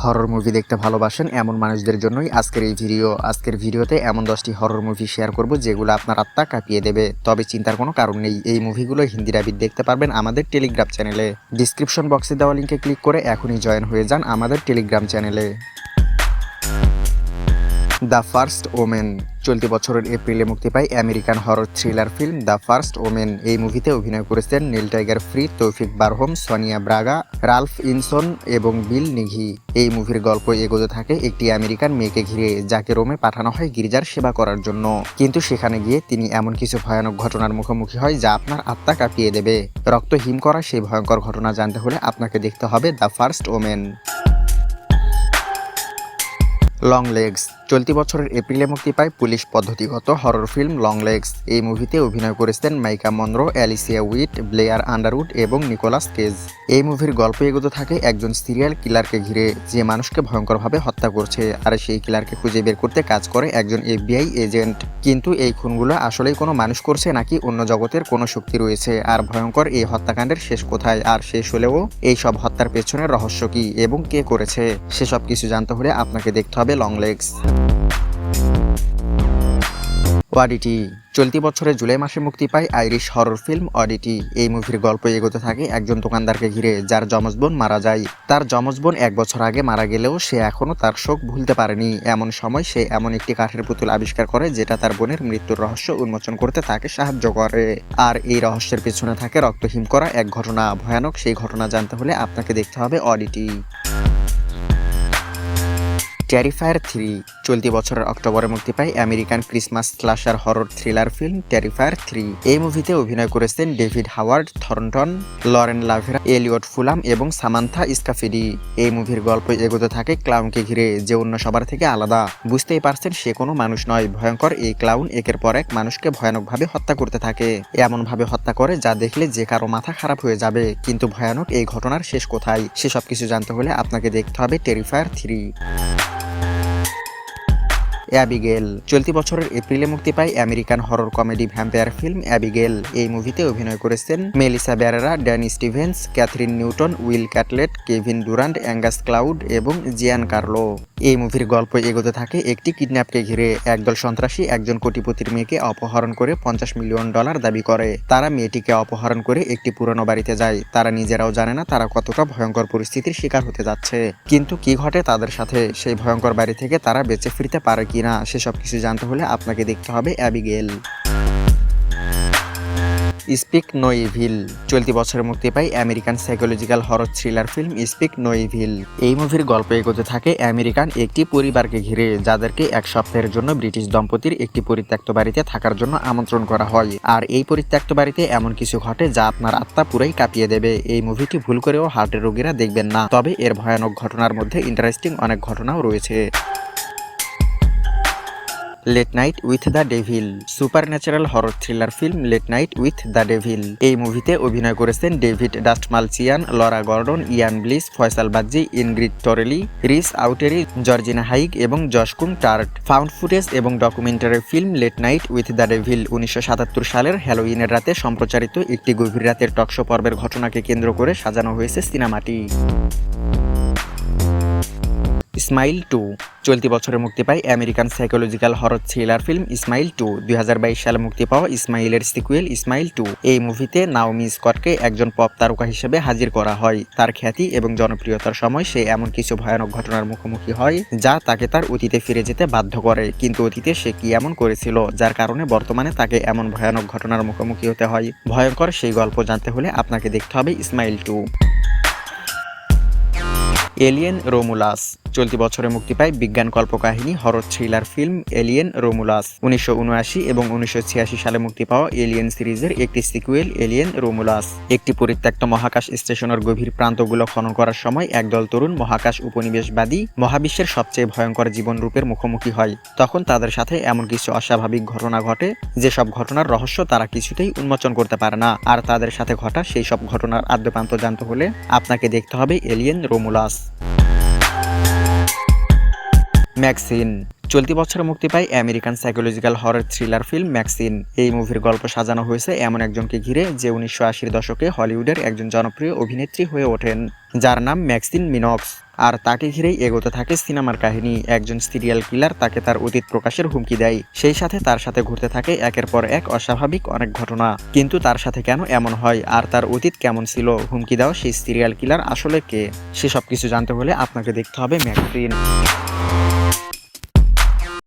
Horror movie দেখতে ভালোবাসেন এমন মানুষদের জন্যই আজকের ভিডিওতে এমন 10টি হরর মুভি শেয়ার করব যেগুলো আপনার আত্মা কাঁপিয়ে দেবে। তবে চিন্তার কোনো কারণ নেই, এই মুভিগুলো হিন্দি ডাবিং দেখতে পারবেন আমাদের টেলিগ্রাম চ্যানেলে। ডিসক্রিপশন বক্সে দেওয়া লিঙ্কে ক্লিক করে এখনই জয়েন হয়ে যান আমাদের টেলিগ্রাম চ্যানেলে। দ্য ফার্স্ট ওমেন চলতি বছরের এপ্রিলে মুক্তি পায় American horror thriller film the first women. এই মুভিতে অভিনয় করেছেন নীল টাইগার ফ্রি, তৌফিক বারহম, সোনিয়া ব্রাগা, রালফ ইনসন এবং বিল নিঘি। এই মুভির গল্প এগোতে থাকে একটি আমেরিকান মেয়েকে ঘিরে, যাকে রোমে পাঠানো হয় গির্জার সেবা করার জন্য। কিন্তু সেখানে গিয়ে তিনি এমন কিছু ভয়ানক ঘটনার মুখোমুখি হয় যা আপনার আত্মা কাঁপিয়ে দেবে। রক্ত হিম করা সেই ভয়ঙ্কর ঘটনা জানতে হলে আপনাকে দেখতে হবে the first women. Long legs চলতি বছরের এপ্রিলে মুক্তি পায় পুলিশ পদ্ধতিগত হরর ফিল্ম লং লেগস। এই মুভিতে অভিনয় করেছেন Maika Monroe, Alicia Witt, Blair Underwood এবং নিকোলাস কেজ। এই মুভির গল্প এগোতে থাকে একজন সিরিয়াল কিলারকে ঘিরে, যে মানুষকে ভয়ঙ্করভাবে হত্যা করছে, আর সেই কিলারকে খুঁজে বের করতে কাজ করে একজন FBI এজেন্ট। কিন্তু এই খুনগুলো আসলেই কোনো মানুষ করছে নাকি অন্য জগতের কোনো শক্তি রয়েছে, আর ভয়ঙ্কর এই হত্যাকাণ্ডের শেষ কোথায়, আর শেষ হলেও এই সব হত্যার পেছনের রহস্য কি এবং কে করেছে, সেসব কিছু জানতে হলে আপনাকে দেখতে হবে লং লেগস। অডিটি চলতি বছরে জুলাই মাসে মুক্তি পায় আইরিশ হরর ফিল্ম অডিটি। এই মুভির গল্প এগোতে থাকে একজন দোকানদারকে ঘিরে, যার যমজ বোন মারা যায়। তার যমজ বোন 1 বছর আগে মারা গেলেও সে এখনও তার শোক ভুলতে পারেনি। এমন সময় সে এমন একটি কাঠের পুতুল আবিষ্কার করে যেটা তার বোনের মৃত্যুর রহস্য উন্মোচন করতে তাকে সাহায্য করে। আর এই রহস্যের পেছনে থাকে রক্তহীন করা এক ঘটনা। ভয়ানক সেই ঘটনা জানতে হলে আপনাকে দেখতে হবে অডিটি। টেরিফায়ার 3 চলতি বছরের অক্টোবরে মুক্তি পায় American Christmas slasher horror thriller film Terrifier 3। এই মুভিতে অভিনয় করেছেন David Howard Thornton, Lauren LaVera, Elliott Fullam এবং সামান্থা স্কাফিডি। এই মুভির গল্প এগোতে থাকে ক্লাউনকে ঘিরে, যে অন্য সবার থেকে আলাদা। বুঝতেই পারছেন সে কোনো মানুষ নয়। ভয়ঙ্কর এই ক্লাউন একের পর এক মানুষকে ভয়ানকভাবে হত্যা করতে থাকে, এমনভাবে হত্যা করে যা দেখলে যে কারো মাথা খারাপ হয়ে যাবে। কিন্তু ভয়ানক এই ঘটনার শেষ কোথায়, সেসব কিছু জানতে হলে আপনাকে দেখতে হবে টেরিফায়ার 3। অ্যাবিগেল চলতি বছরের এপ্রিলে মুক্তি পায় American horror comedy vampire film Abigail. এই মুভিতে অভিনয় করেছেন Melissa Barrera, Danny Stevens, Kathryn Newton, Will Catlett, Kevin Durand, Angus Cloud এবং জিয়ান কার্লো। এই মুভির গল্প এগোতে থাকে একটি কিডন্যাপকে ঘিরে। একদল সন্ত্রাসী একজন কোটিপতির মেয়েকে অপহরণ করে $50 মিলিয়ন দাবি করে। তারা মেয়েটিকে অপহরণ করে একটি পুরনো বাড়িতে যায়। তারা নিজেরাও জানে না তারা কতটা ভয়ঙ্কর পরিস্থিতির শিকার হতে যাচ্ছে। কিন্তু কি ঘটে তাদের সাথে, সেই ভয়ঙ্কর বাড়ি থেকে তারা বেঁচে ফিরতে পারে কিনা, সেসব কিছু জানতে হলে আপনাকে দেখতে হবে অ্যাবিগেল। স্পিক নো ইভিল চলতি বছরে মুক্তি পায় American psychological horror thriller film Speak No Evil. এই মুভির গল্প এগোতে থাকে আমেরিকান একটি পরিবারকে ঘিরে, যাদেরকে 1 সপ্তাহের জন্য ব্রিটিশ দম্পতির একটি পরিত্যক্ত বাড়িতে থাকার জন্য আমন্ত্রণ করা হয়। আর এই পরিত্যক্ত বাড়িতে এমন কিছু ঘটে যা আপনার আত্মা পুরাই কাঁপিয়ে দেবে। এই মুভিটি ভুল করেও হার্টের রোগীরা দেখবেন না, তবে এর ভয়ানক ঘটনার মধ্যে ইন্টারেস্টিং অনেক ঘটনাও রয়েছে। Late Night with the Devil supernatural horror thriller film Late Night with the Devil. এই মুভিতে অভিনয় করেছেন David Dastmalchian, Laura Gordon, Ian Bliss, Fayssal Bazzi, Ingrid Torelli, Rhys Auteri, Georgina Haig এবং জশকুম টার্ট। ফাউন্ড ফুটেজ এবং documentary film Late Night with the Devil 1977 সালের হ্যালোউইনের রাতে সম্প্রচারিত একটি গভীর রাতের টকশো পর্বের ঘটনাকে কেন্দ্র করে সাজানো হয়েছে সিনেমাটি। স্মাইল 2 চলতি বছরে মুক্তি পায় American psychological horror thriller film smile 2। 2022 সালে মুক্তি পাওয়া স্মাইলের সিকুয়েল স্মাইল 2। এই মুভিতে নাওমি স্কটকে একজন পপ তারকা হিসেবে হাজির করা হয়। তার খ্যাতি এবং জনপ্রিয়তার সময় সে এমন কিছু ভয়ানক ঘটনার মুখোমুখি হয় যা তাকে তার অতীতে ফিরে যেতে বাধ্য করে। কিন্তু অতীতে সে কি এমন করেছিল যার কারণে বর্তমানে তাকে এমন ভয়ানক ঘটনার মুখোমুখি হতে হয়। ভয়ঙ্কর সেই গল্প জানতে হলে আপনাকে দেখতে হবে স্মাইল 2। এলিয়েন রোমুলাস চলতি বছরে মুক্তি পায় বিজ্ঞান কল্পকাহিনী horror thriller film Alien Romulus. 1979 এবং 1986 সালে মুক্তি পাওয়া এলিয়েন সিরিজের একটি সিকুয়েল এলিয়েন রোমুলাস। একটি পরিত্যক্ত মহাকাশ স্টেশনের গভীর প্রান্তগুলো খনন করার সময় একদল তরুণ মহাকাশ উপনিবেশবাদী মহাবিশ্বের সবচেয়ে ভয়ঙ্কর জীবন রূপের মুখোমুখি হয়। তখন তাদের সাথে এমন কিছু অস্বাভাবিক ঘটনা ঘটে যেসব ঘটনার রহস্য তারা কিছুতেই উন্মোচন করতে পারে না। আর তাদের সাথে ঘটা সেই সব ঘটনার আদ্যপান্ত জানতে হলে আপনাকে দেখতে হবে এলিয়েন রোমুলাস। ম্যাক্সিন চলতি বছরে মুক্তি পায় American psychological horror thriller film Maxxxine. এই মুভির গল্প সাজানো হয়েছে এমন একজনকে ঘিরে, যে 1980-এর দশকে হলিউডের একজন জনপ্রিয় অভিনেত্রী হয়ে ওঠেন, যার নাম ম্যাক্সিন মিনক্স। আর তাকে ঘিরেই এগোতে থাকে সিনেমার কাহিনী। একজন সিরিয়াল কিলার তাকে তার অতীত প্রকাশের হুমকি দেয়, সেই সাথে তার সাথে ঘুরতে থাকে একের পর এক অস্বাভাবিক অনেক ঘটনা। কিন্তু তার সাথে কেন এমন হয়, আর তার অতীত কেমন ছিল, হুমকি দেওয়া সেই সিরিয়াল কিলার আসলে কে, সেসব কিছু জানতে হলে আপনাকে দেখতে হবে ম্যাগাজিন।